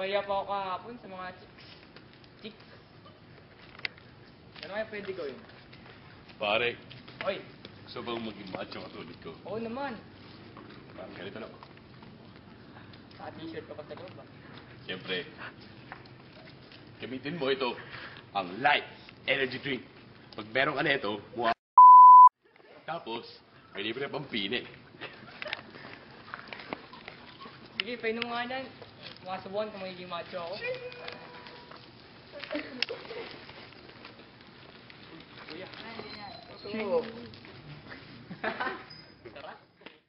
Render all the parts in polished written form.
Nahiya pa ako kahapon sa mga chicks. Chicks? Ano kaya pwede gawin? Pare, Oy, gusto bang maging macho katulad ko? oo naman. Parang ganito lang. Naka-t-shirt ka pa sa loob ah. Siyempre, gamitin mo ito, ang Light Energy Drink. Pag meron ka na ito, mukha tapos, may libre pang pine. Sige, painom mo nga yan. Mga subuhan kung magiging macho ako. Kuya. Oo. Sarap.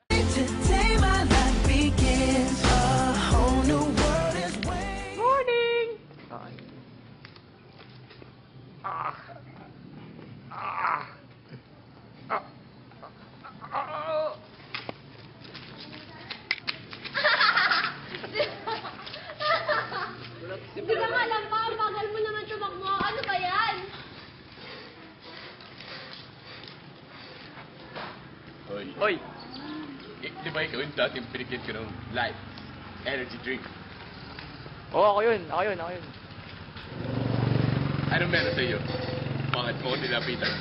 Today my life begins, a whole new world is waiting. Morning! Ah. Ah. Ah. Ah. Hindi ka nga lang pa, ang bagal mo naman tumakbo. Ano ba yan? Hoy. Hoy! Di ba ikaw yung dating pinikit ko ng Light Energy Drink? Oo, ako yun. Ako yun. Ano meron sa iyo? Bakit mo ko nilapitan?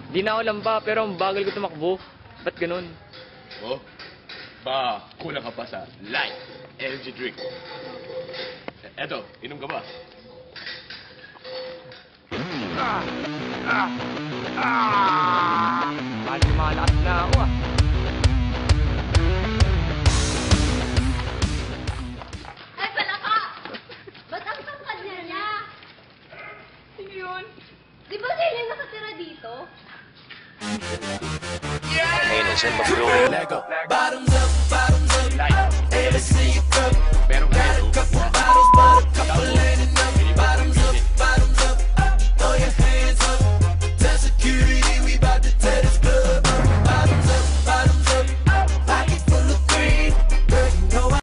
Di na ako lamba, pero ang bagal ko tumakbo. Ba't ganun? Oh, ba, kulang ka pa sa Light Energy Drink. Eto, inom ka ba? Bali malakas na ako ah. Ay, palaka! Ba't ang tangkad niya? Sino yun? Di ba sila yung nakatira dito? Lego, bottoms up.